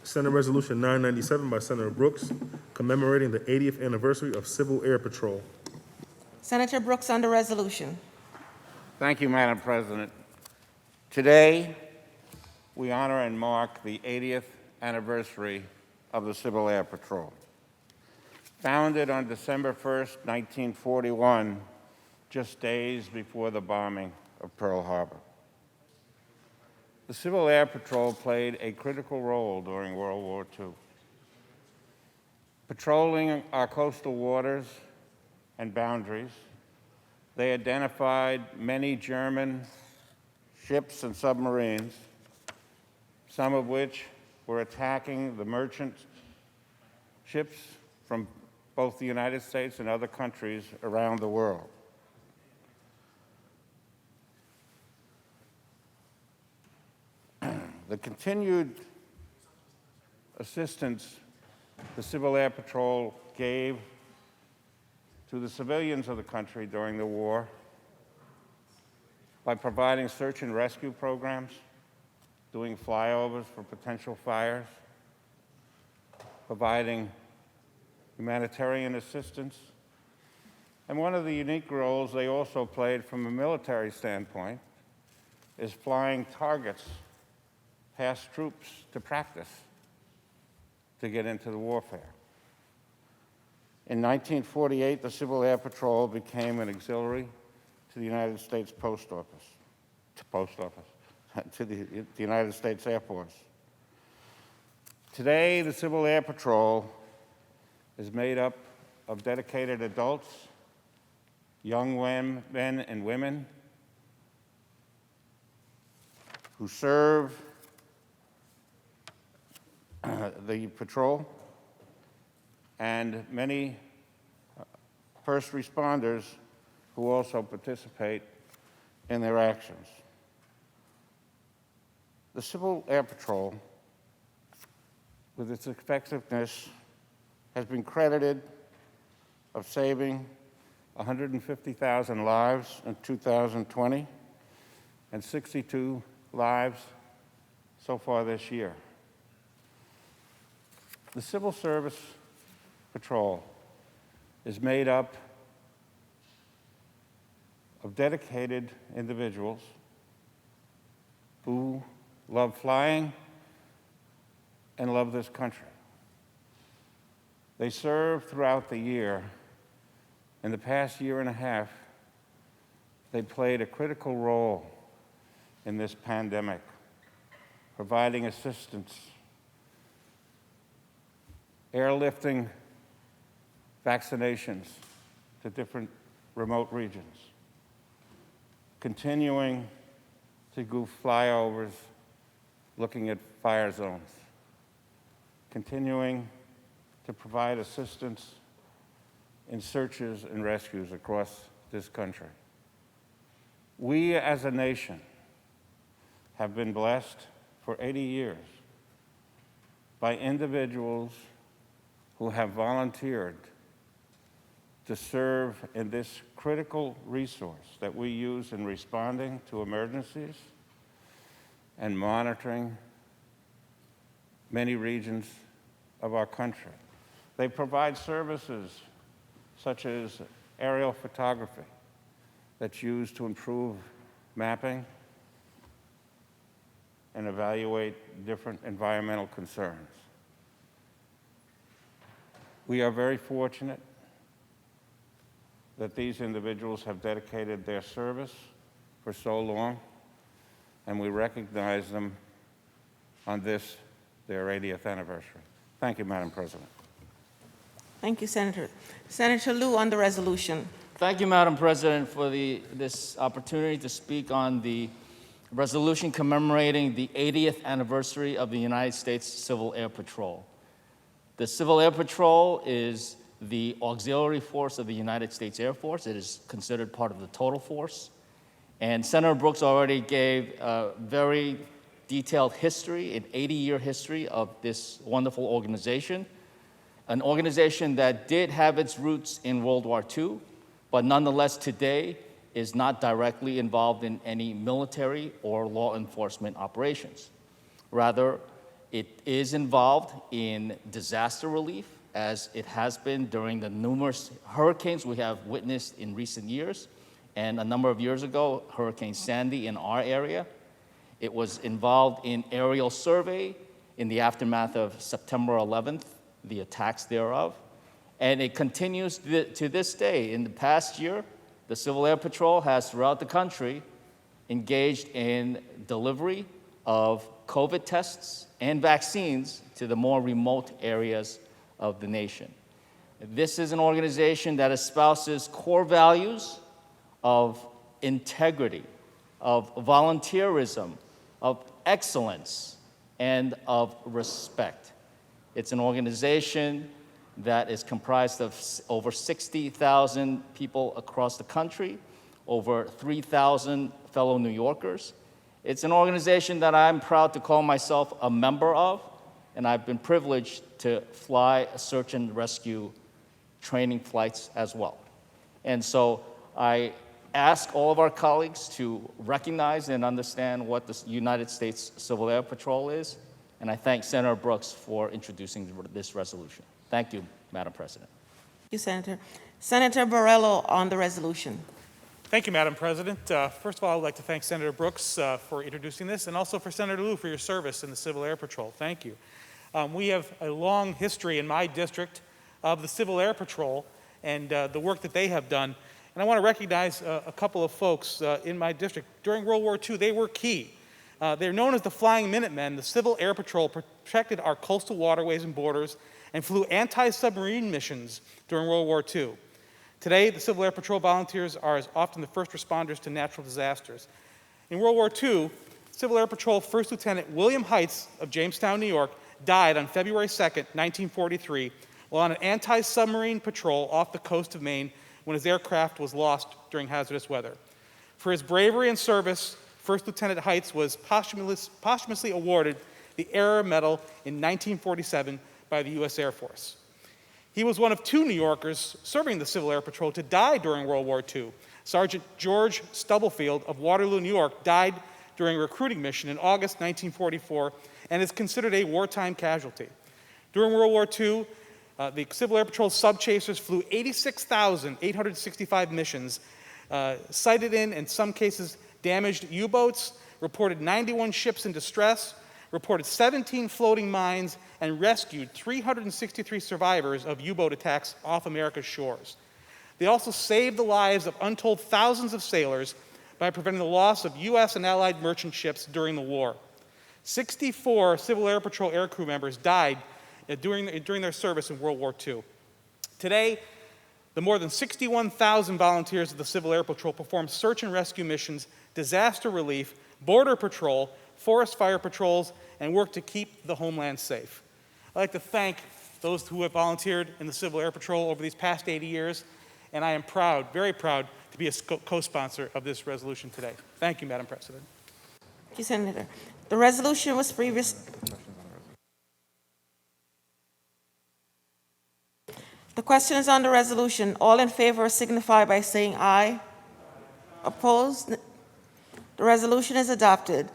Senate Resolution 997 by Senator Brooks, commemorating the 80th anniversary of Civil Air Patrol. Senator Brooks on the resolution. Thank you, Madam President. Today, we honor and mark the 80th anniversary of the Civil Air Patrol. Founded on December 1st, 1941, just days before the bombing of Pearl Harbor. The Civil Air Patrol played a critical role during World War II, patrolling our coastal waters and boundaries. They identified many German ships and submarines, some of which were attacking the merchant ships from both the United States and other countries around the world. The continued assistance the Civil Air Patrol gave to the civilians of the country during the war by providing search and rescue programs, doing flyovers for potential fires, providing humanitarian assistance. And one of the unique roles they also played from a military standpoint is flying targets past troops to practice to get into the warfare. In 1948, the Civil Air Patrol became an auxiliary to the United States to the United States Air Force. Today, the Civil Air Patrol is made up of dedicated adults, young men and women who serve the patrol, and many first responders who also participate in their actions. The Civil Air Patrol, with its effectiveness, has been credited of saving 150,000 lives in 2020 and 62 lives so far this year. The Civil Service Patrol is made up of dedicated individuals who love flying and love this country. They serve throughout the year. In the past year and a half, they played a critical role in this pandemic, providing assistance, airlifting vaccinations to different remote regions, continuing to do flyovers looking at fire zones, continuing to provide assistance in searches and rescues across this country. We as a nation have been blessed for 80 years by individuals who have volunteered to serve in this critical resource that we use in responding to emergencies and monitoring many regions of our country. They provide services such as aerial photography that's used to improve mapping and evaluate different environmental concerns. We are very fortunate that these individuals have dedicated their service for so long, and we recognize them on this, their 80th anniversary. Thank you, Madam President. Thank you, Senator. Senator Liu on the resolution. Thank you, Madam President, for this opportunity to speak on the resolution commemorating the 80th anniversary of the United States Civil Air Patrol. The Civil Air Patrol is the auxiliary force of the United States Air Force. It is considered part of the total force. And Senator Brooks already gave a very detailed history, an 80-year history of this wonderful organization, an organization that did have its roots in World War II, but nonetheless today is not directly involved in any military or law enforcement operations. Rather, It is involved in disaster relief, as it has been during the numerous hurricanes we have witnessed in recent years, and a number of years ago, Hurricane Sandy in our area. It was involved in aerial survey in the aftermath of September 11th, the attacks thereof. And it continues to this day. In the past year, the Civil Air Patrol has, throughout the country, engaged in delivery of COVID tests and vaccines to the more remote areas of the nation. This is an organization that espouses core values of integrity, of volunteerism, of excellence, and of respect. It's an organization that is comprised of over 60,000 people across the country, over 3,000 fellow New Yorkers. It's an organization that I'm proud to call myself a member of, and I've been privileged to fly search and rescue training flights as well. And so I ask all of our colleagues to recognize and understand what the United States Civil Air Patrol is, and I thank Senator Brooks for introducing this resolution. Thank you, Madam President. Thank you, Senator. Senator Borrello on the resolution. Thank you, Madam President. First of all, I would like to thank Senator Brooks for introducing this, and also for Senator Liu for your service in the Civil Air Patrol. Thank you. We have a long history in my district of the Civil Air Patrol and the work that they have done. And I want to recognize a couple of folks in my district. During World War II, they were key. They're known as the Flying Minutemen. The Civil Air Patrol protected our coastal waterways and borders and flew anti-submarine missions during World War II. Today, the Civil Air Patrol volunteers are as often the first responders to natural disasters. In World War II, Civil Air Patrol First Lieutenant William Heitz of Jamestown, New York, died on February 2nd, 1943, while on an anti-submarine patrol off the coast of Maine when his aircraft was lost during hazardous weather. For his bravery and service, First Lieutenant Heitz was posthumously awarded the Air Medal in 1947 by the U.S. Air Force. He was one of 2 New Yorkers serving the Civil Air Patrol to die during World War II. Sergeant George Stubblefield of Waterloo, New York, died during a recruiting mission in August 1944 and is considered a wartime casualty. During World War II, the Civil Air Patrol subchasers flew 86,865 missions, sighted in some cases, damaged U-boats, reported 91 ships in distress, reported 17 floating mines, and rescued 363 survivors of U-boat attacks off America's shores. They also saved the lives of untold thousands of sailors by preventing the loss of U.S. and Allied merchant ships during the war. 64 Civil Air Patrol aircrew members died during their service in World War II. Today, the more than 61,000 volunteers of the Civil Air Patrol perform search and rescue missions, disaster relief, border patrol, forest fire patrols, and work to keep the homeland safe. I'd like to thank those who have volunteered in the Civil Air Patrol over these past 80 years, and I am proud, very proud, to be a co-sponsor of this resolution today. Thank you, Madam President. Thank you, Senator. The resolution was The question is on the resolution. All in favor signify by saying aye. Opposed? The resolution is adopted.